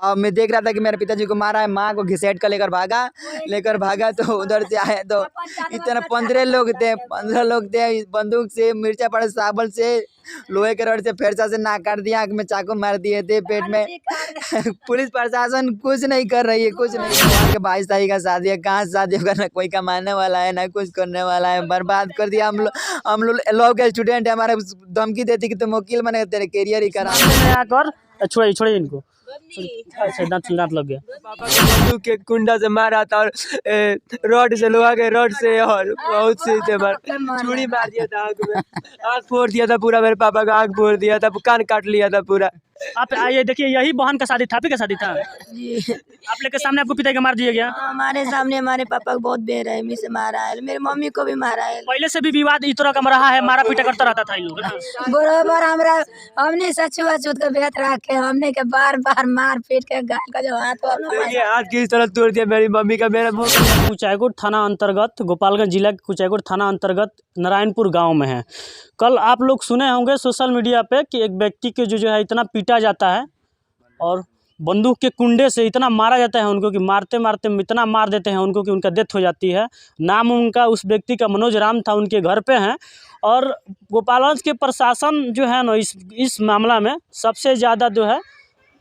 मैं देख रहा था कि मेरे पिताजी को मारा है, माँ को घिसेट कर लेकर भागा तो उधर से आए तो इतना 15 लोग थे। बंदूक से, मिर्चा पड़ा, साबल से, लोहे के रड से, फेरसा से नाक काट दिया, आँख में चाकू मार दिए थे, पेट में। पुलिस प्रशासन कुछ नहीं कर रही है, कुछ नहीं। यहाँ के 22 तारीख का शादी है, कहाँ शादी होगा, ना कोई कमाने वाला है ना कुछ करने वाला है। बर्बाद कर दिया हम लोग लॉ के स्टूडेंट है, हमारे धमकी देती कि तुम वकील बने, तेरे कैरियर ही करा। छोड़िए इनको, दांत लग गया। पापा को बंदूक के कुंडा से मारा था और रॉड से, लोहा के रॉड से और बहुत से छुरी मार दिया था, आँख में आँख फोड़ दिया था पूरा, मेरे पापा का आँख फोड़ दिया था, कान काट लिया था पूरा। आप आइए देखिए, यही बहन का शादी था, आपकी का शादी था जी। आप लोग के सामने आपको पिता का मार दिया गया। हमारे सामने हमारे पापा को बहुत बेरहमी से मारा है, मेरी मम्मी को भी मारा है। पहले से भी विवाद इस तरह का रहा है, मारा पीटा करता रहता था इन लोग। बराबर हमने सचुआछूत का बेहतर रखे, हमने के बार बार मार पीट के गाल का जो हाथ किस तरह तोड़ दिया मेरी मम्मी का, मेरा मुंह। कुचायकोट थाना अंतर्गत, गोपालगंज जिला के कुचायकोट थाना अंतर्गत नारायणपुर गांव में है। कल आप लोग सुने होंगे सोशल मीडिया पे कि एक व्यक्ति के जो है इतना पीटा जाता है और बंदूक के कुंडे से इतना मारा जाता है उनको कि मारते मारते इतना मार देते हैं उनको कि उनका डेथ हो जाती है। नाम उनका उस व्यक्ति का मनोज राम था, उनके घर पे हैं। और गोपालगंज के प्रशासन जो है ना इस मामला में सबसे ज़्यादा जो है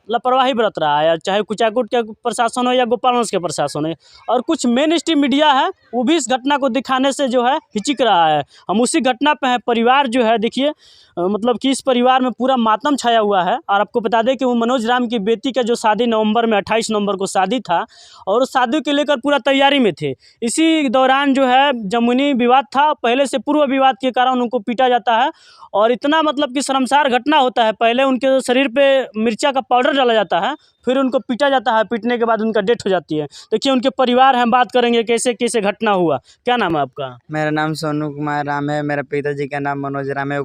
लापरवाही बरत रहा है, चाहे कुचायकोट के प्रशासन हो या गोपालगंज के प्रशासन हो। और कुछ मेन स्ट्रीम मीडिया है वो भी इस घटना को दिखाने से जो है हिचक रहा है। हम उसी घटना पे हैं। परिवार जो है देखिए, मतलब कि इस परिवार में पूरा मातम छाया हुआ है। और आपको बता दें कि वो मनोज राम की बेटी का जो शादी नवंबर में 28 नवंबर को शादी था और उस शादी को लेकर पूरा तैयारी में थे। इसी दौरान जो है जमुनी विवाद था, पहले से पूर्व विवाद के कारण उनको पीटा जाता है। और इतना मतलब कि शर्मसार घटना होता है, पहले उनके शरीर पे मिर्चा का पाउडर डाला जाता है, फिर उनको पीटा जाता है, पीटने के बाद उनका डेथ हो जाती है। देखिए उनके परिवार हैं, बात करेंगे कैसे कैसे घटना हुआ। क्या नाम है आपका? मेरा नाम सोनू कुमार राम है, मेरे पिताजी का नाम मनोज राम है।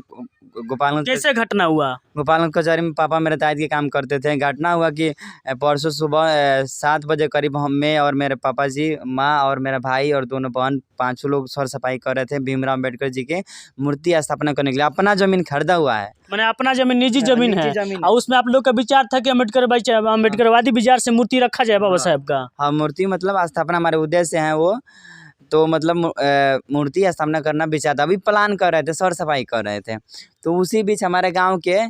गोपालगंज कैसे घटना हुआ? गोपालगंज कचहरी में पापा मेरे तायद के काम करते थे। घटना हुआ कि परसों सुबह 7 बजे करीब मैं और मेरे पापा जी, माँ और मेरा भाई और दोनों बहन, 5 लोग सर सफाई कर रहे थे भीमराव अम्बेडकर जी के मूर्ति स्थापना करने के लिए। अपना जमीन खरीदा हुआ है, मैंने अपना जमीन, निजी जमीन है। और उसमें आप लोग का विचार था कि अम्बेडकरवादी विचार से मूर्ति रखा जाए बाबा साहब का। हाँ, मूर्ति मतलब स्थापना हमारे उद्देश्य है वो, तो मतलब मूर्ति स्थापना करना विचार था। अभी प्लान कर रहे थे, सर सफाई कर रहे थे। तो उसी बीच हमारे गांव के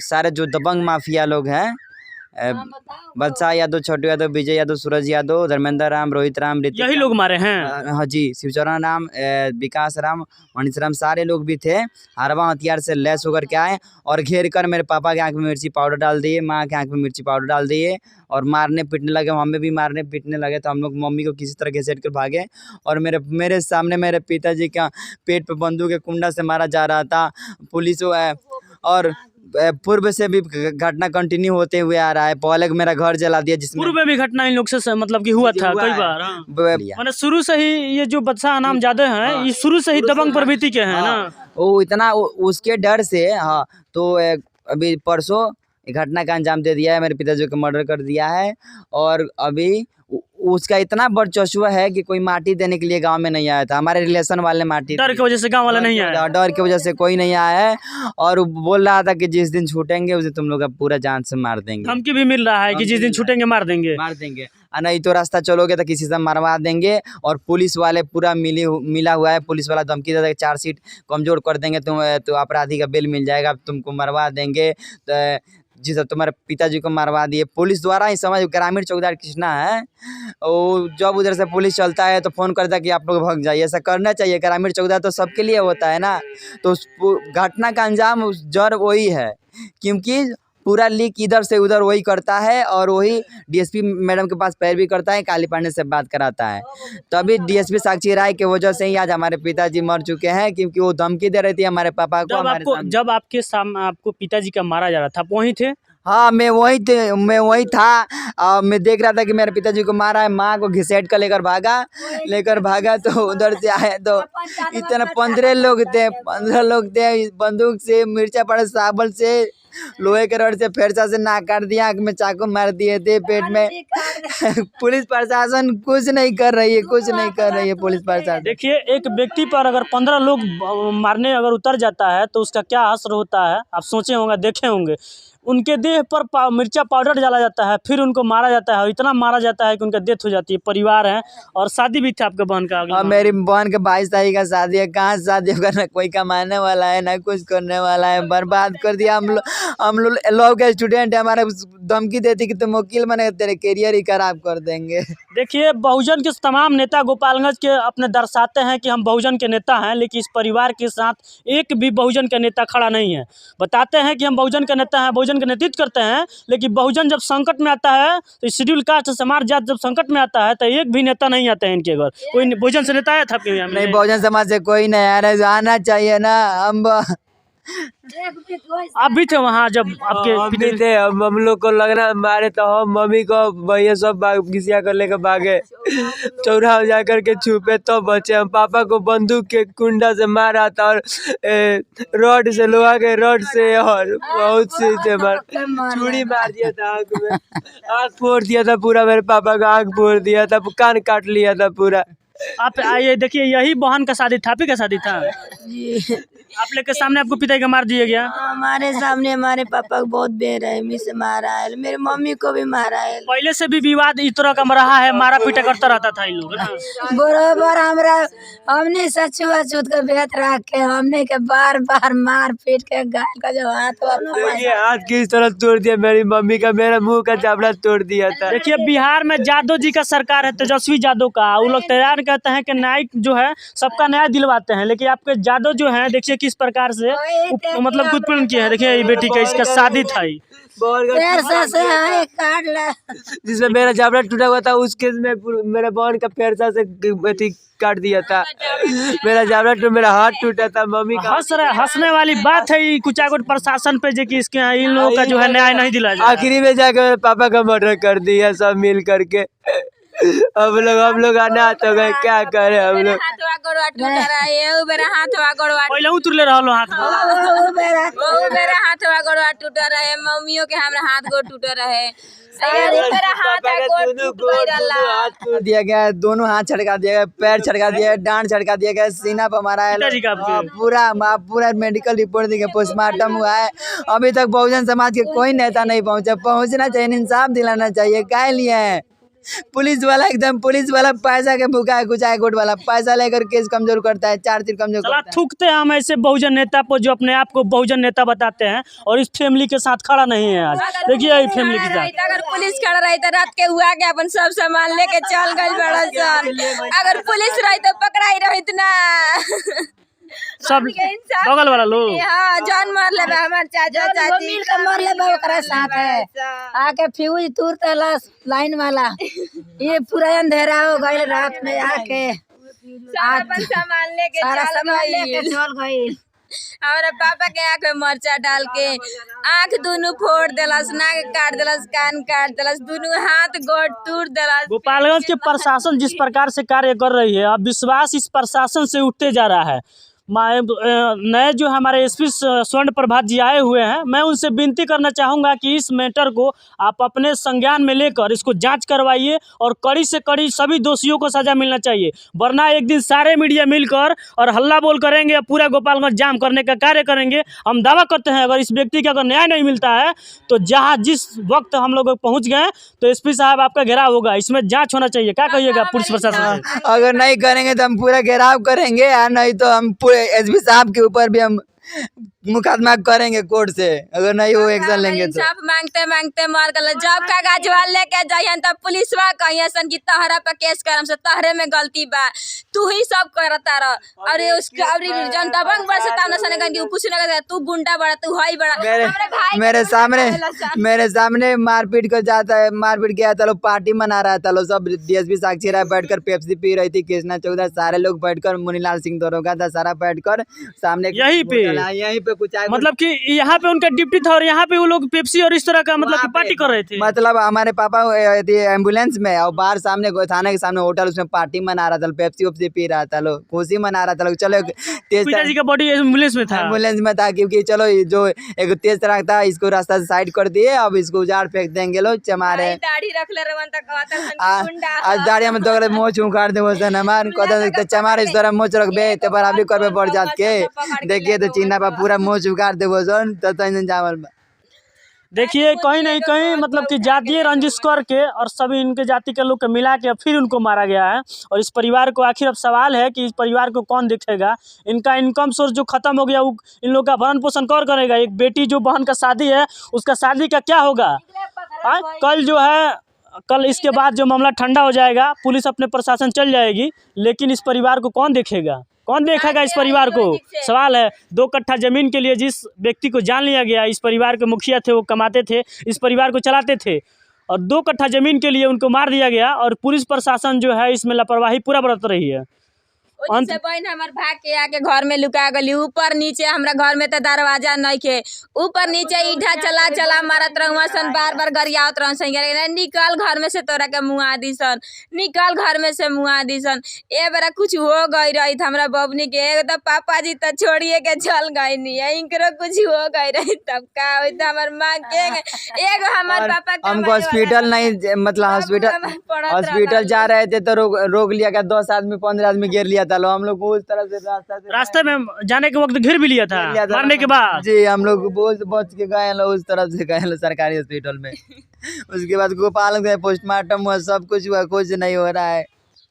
सारे जो दबंग माफिया लोग हैं, बदशाह यादव, छोटू यादव, विजय यादव, सूरज यादव, धर्मेंद्र राम, रोहित राम, यही लोग मारे हैं। हाँ जी, शिवचरण राम, विकास राम, मनीष राम, सारे लोग भी थे। हरवा हथियार से लैस होकर के आए और घेर कर मेरे पापा के आँख में मिर्ची पाउडर डाल दिए, माँ के आँख में मिर्ची पाउडर डाल दिए और मारने पीटने लगे। हमें भी मारने पीटने लगे तो हम लोग मम्मी को किसी तरह घसीट कर भागे और मेरे सामने मेरे पिताजी का पेट पे बंदूक के कुंडा से मारा जा रहा था। पुलिस और पूर्व से भी घटना कंटिन्यू होते हुए आ रहा है। पहले मेरा घर जला दिया, जिसमें पूर्व में भी घटना इन लोग से मतलब कि हुआ था कई बार। मैंने शुरू से ही ये जो बदशाह नाम जादव हैं, ये शुरू से ही दबंग प्रवृत्ति के हैं ना। वो इतना उसके डर से, हाँ, तो अभी परसों घटना का अंजाम दे दिया है, मेरे पिताजी को मर्डर कर दिया है। और अभी उसका इतना वर्चस्व है कि कोई माटी देने के लिए गांव में नहीं आया था। हमारे रिलेशन वाले माटी, डर की वजह से गांव वाला नहीं आया, डर की वजह से कोई नहीं आया है। और बोल रहा था कि जिस दिन छूटेंगे उस दिन तुम लोग पूरा जान से मार देंगे। धमकी भी मिल रहा है कि जिस दिन छूटेंगे मार देंगे। नहीं तो रास्ता चलोगे तो किसी से मरवा देंगे। और पुलिस वाले पूरा मिला हुआ है, पुलिस वाला धमकी देता है, चार्जशीट कमजोर कर देंगे तुम, तो अपराधी का बेल मिल जाएगा, तुमको मरवा देंगे। तो जी सर, तुम्हारे पिताजी को मरवा दिए पुलिस द्वारा ही। समझ, ग्रामीण चौकीदार कृष्णा है, वो जब उधर से पुलिस चलता है तो फ़ोन करता है कि आप लोग भाग जाइए। ऐसा करना चाहिए, ग्रामीण चौकीदार तो सबके लिए होता है ना। तो उस घटना का अंजाम जड़ वही है, क्योंकि पूरा लीक इधर से उधर वही करता है और वही डीएसपी मैडम के पास पैरवी करता है, काली पांडे से बात कराता है। तभी डीएसपी साक्षी राय की वजह से ही आज हमारे पिताजी मर चुके हैं, क्योंकि वो धमकी दे रही थी हमारे पापा को। जब आपके सामने आपको पिताजी का मारा जा रहा था, आप वहीं थे? हाँ, मैं वही था। मैं देख रहा था कि मेरे पिताजी को मारा है, माँ को घिसेट कर लेकर भागा तो उधर से आए तो इतना 15 लोग थे। बंदूक से, मिर्चा पड़ा, साबल से, लोहे के रड से, फेरसा से नाक काट दिया, आँख में चाकू मार दिए थे, पेट में। पुलिस प्रशासन कुछ नहीं कर रही है, पुलिस प्रशासन। देखिए, एक व्यक्ति पर अगर 15 लोग मारने अगर उतर जाता है तो उसका क्या असर होता है, आप सोचे होंगे, देखे होंगे। उनके देह पर मिर्चा पाउडर डाला जाता है, फिर उनको मारा जाता है और इतना मारा जाता है कि उनका डेथ हो जाती है। परिवार है और शादी भी थी आपके बहन का अगले और माह। मेरी बहन के 22 तारीख का शादी है। कहाँ से शादी होगा, ना कोई कमाने वाला है ना कुछ करने वाला है। बर्बाद कर दिया हम लोग लॉ के स्टूडेंट है। हमारे धमकी देती कि तुम वकील बने, तेरे करियर ही खराब कर देंगे। देखिए, बहुजन के तमाम नेता गोपालगंज के अपने दर्शाते हैं कि हम बहुजन के नेता हैं, लेकिन इस परिवार के साथ एक भी बहुजन का नेता खड़ा नहीं है। बताते हैं कि हम बहुजन के नेता हैं, बहुजन का नेतृत्व करते हैं, लेकिन बहुजन जब संकट में आता है, तो शेड्यूल कास्ट समाज जात जब संकट में आता है, तो एक भी नेता नहीं आता है इनके घर। कोई बहुजन से नेता आया था आपके यहाँ में? नहीं, बहुजन समाज से कोई नहीं आ रहा है। आना चाहिए ना। हम आप भी थे वहाँ जब आपके हम भी थे। हम लोग को लग रहा मारे तो हम मम्मी को भैया सब घिसिया कर लेकर भागे, चौराहा जा करके छुपे तो बचे। हम पापा को बंदूक के कुंडा से मारा था और रॉड से लोहा के रॉड से और बहुत सी थे छुरी मार दिया था आँख में, आँख फोड़ दिया था पूरा। मेरे पापा का आँख फोड़ दिया था, कान काट लिया था पूरा। आप आइए देखिए, यही बहन का शादी था, आप ही का शादी था। आप लोग के सामने आपको पिता का मार दिया गया। हमारे सामने हमारे पापा को बहुत बेरहमी से मारा है, मेरी मम्मी को भी मारा है। पहले से भी विवाद इस तरह का रहा है, मारा पीटा करता रहता था इन लोग ना। बराबर हमने सचुआ छूत के बेत रख के हमने के बार बार मार पीट के गाय का जो ये हाथ किस तरह तोड़ दिया मेरी मम्मी का, मेरा मुंह का चापड़ा तोड़ दिया था। देखिए, बिहार में यादव जी का सरकार है, तेजस्वी यादव का। वो लोग तैयार कहते हैं कि न्याय जो है सबका न्याय दिलवाते हैं, लेकिन आपके यादव जो है देखिए किस प्रकार से मतलब उत्पन्न किया है। देखिए ये बेटी का, इसका शादी था ही जिसमें मेरा चापड़ा टूटा हुआ था, उसके में मेरा बहन का पैरसा से काट दिया था। मेरा चापड़ा मेरा हाथ टूटा था। मम्मी का हंसने वाली बात है ये कुचाकोट प्रशासन पे, जो कि इसके यहाँ इन लोगों का जो है न्याय नहीं दिलाया जा रहा है। आखिरी में जाकर मेरे पापा का मर्डर कर दिया सब मिल करके। हम लोग अनाथ हो गए, क्या करे हम लोग। पहले उतरले रहलो हाथ टूटा रहे, मम्मियों के हमरा हाथ गोड़ टूटा रहे। दिया गया है, दोनों हाथ छटका दिया गया, पैर छटका दिया गया, डांड छटका दिया गया, सीना पर मारा है। पिताजी का आपके? पूरा मेडिकल रिपोर्ट दी गई, पोस्टमार्टम हुआ है। अभी तक बहुजन समाज के कोई नेता नहीं पहुंचा। पहुंचना चाहिए, इंसाफ दिलाना चाहिए। क्या लिए हैं पुलिस वाला, एकदम पुलिस वाला पैसा के भूखा है। कुछ हाईकोर्ट वाला पैसा लेकर केस कमजोर करता है, चार्जशीट कमजोर करता है। थूकते हैं हम ऐसे बहुजन नेता पर जो अपने आप को बहुजन नेता बताते हैं और इस फैमिली के साथ खड़ा नहीं है। आज देखिए ये फैमिली के साथ अगर पुलिस खड़ा रही तो रात के हुआ के अपन सब सामान लेके चल गए बड़ा सन। अगर पुलिस रही तो पकड़ाई रही ना सब बगल वाला लोग। हाँ, जान मार ले हमार चाचा चाची मिल के मार ले ओकरा साथ है। आके फ्यूज तूर तलस लाइन वाला, ये पूरा अंधेरा हो गई। रात में आके अपन सामान लेके चल गई। हमारा पापा के आँख में मरचा डाल के आँख दोनों फोड़ देलस, नाक काट देलस, कान काट देलस, दोनों हाथ गोड़ तोड़ देलस। गोपालगंज के प्रशासन जिस प्रकार से कार्य कर रही है, अब विश्वास इस प्रशासन से उठते जा रहा है। नए जो हमारे एसपी स्वर्ण प्रभात जी आए हुए हैं, मैं उनसे विनती करना चाहूँगा कि इस मैटर को आप अपने संज्ञान में लेकर इसको जांच करवाइए और कड़ी से कड़ी सभी दोषियों को सजा मिलना चाहिए। वरना एक दिन सारे मीडिया मिलकर और हल्ला बोल करेंगे, पूरा गोपालगंज जाम करने का कार्य करेंगे। हम दावा करते हैं अगर इस व्यक्ति का अगर न्याय नहीं मिलता है तो जहाँ जिस वक्त हम लोग पहुँच गए तो एसपी साहब आपका घेराव होगा। इसमें जाँच होना चाहिए। क्या कहिएगा पुलिस प्रशासन से? अगर नहीं करेंगे तो हम पूरा घेराव करेंगे, या नहीं तो हम पूरे एसपी साहब के ऊपर भी हम मुकदमा करेंगे कोर्ट से। अगर नहीं वो एक्शन लेंगे तो इंसाफ मांगते मांगते मर गए। जब कागज वाले लेके जाइए तब पुलिसवा कहिए सन कि तहरा पे केस करम से तहरे में गलती बा, तू ही सब करता रह। अरे उसके अरे जनता बंग बड़ से ताना सने कि कुछ ना कर, तू गुंडा बड़ा, तू हाई बड़ा। मेरे सामने मारपीट कर जाता है, मारपीट किया था। लोग पार्टी मना रहा था, लोग सब डीएसपी साक्षी राय बैठकर पेप्सी पी रही थी, कृष्णा चौधरी सारे लोग बैठकर, मुनीलाल सिंह दरोगा था, सारा बैठकर सामने यहीं पे कुछ मतलब कि यहाँ पे उनका ड्यूटी था और यहाँ पे वो लोग पेप्सी और इस तरह का मतलब पार्टी कर रहे थे। मतलब हमारे पापा एम्बुलेंस में और बाहर सामने थाने के सामने होटल, उसमें पार्टी मना रहा था, पेप्सी वेप्सी पी रहा था, लोग खुशी मना रहा था। लोग चलो तेज पिताजी का बॉडी एम्बुलेंस में था, क्योंकि चलो जो एक तेज तरह था इसको रास्ता से साइड कर दिए, अब इसको उजाड़ फेंक देंगे लोग। चमारे दाढ़ी रख ले रवन तक आज दाढ़ी में तो मोच उखाड़ दे वसन हमार कदा चमारे इस तरह मोच रखबे ते बराबरी करबे बढ़ जात के। देखिए तो चीना पर पूरा मोच उखाड़ दे वसन तो जावल। देखिए कहीं नहीं कहीं मतलब कि जातीय रंजिश करके और सभी इनके जाति के लोग को मिला के फिर उनको मारा गया है। और इस परिवार को आखिर अब सवाल है कि इस परिवार को कौन देखेगा। इनका इनकम सोर्स जो खत्म हो गया वो इन लोग का भरण पोषण कौन करेगा। एक बेटी जो बहन का शादी है उसका शादी का क्या होगा। कल जो है कल इसके बाद जो मामला ठंडा हो जाएगा पुलिस अपने प्रशासन चल जाएगी, लेकिन इस परिवार को कौन देखेगा, कौन देखेगा इस परिवार को। सवाल है 2 कट्ठा जमीन के लिए जिस व्यक्ति को जान लिया गया, इस परिवार के मुखिया थे, वो कमाते थे, इस परिवार को चलाते थे, और 2 कट्ठा जमीन के लिए उनको मार दिया गया और पुलिस प्रशासन जो है इसमें लापरवाही पूरा बरत रही है। से बहन हमार भाग के आके घर में लुका गली। ऊपर नीचे हमरा घर में तो दरवाजा नहीं के, ऊपर नीचे ईटा चला चला मारत रहुआ सन, बार बार गरियावत रहन सन, निकल घर में से तोरा के मुआ दी सन, निकल घर में से मुआ दी सन। ए बेरा कुछ हो गई रही हमरा बबनी के, एक तो पापा जी तो छोड़िए के चल गई नहीं है, इनकरो कुछ हो गई रही तब का होई तो हमार मां के एगो हमार पापा हमको हॉस्पिटल नहीं, मतलब हॉस्पिटल जा रहे थे तो रोक लिया गया, 10 आदमी 15 आदमी घेर लिया था। हम लोग उस तरफ से रास्ते में जाने के वक्त घेर भी लिया था मारने के बाद। जी हम लोग बच के गए उस तरफ से गए सरकारी हॉस्पिटल में। उसके बाद गोपाल गए, पोस्टमार्टम हुआ, सब कुछ हुआ, कुछ नहीं हो रहा है।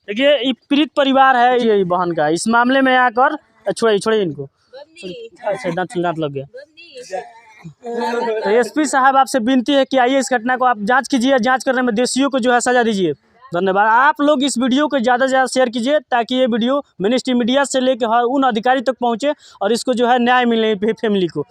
देखिए ये पीड़ित परिवार है ये बहन का, इस मामले में आकर छोड़िए इनको, दांत लग गया। तो एसपी साहब आपसे विनती है कि आइए इस घटना को आप जांच कीजिए, जांच करने में दोषियों को जो है सजा दीजिए। धन्यवाद। आप लोग इस वीडियो को ज़्यादा से ज़्यादा शेयर कीजिए ताकि ये वीडियो मिनिस्ट्री मीडिया से लेकर हर उन अधिकारी तक पहुँचे और इसको जो है न्याय मिले फैमिली को।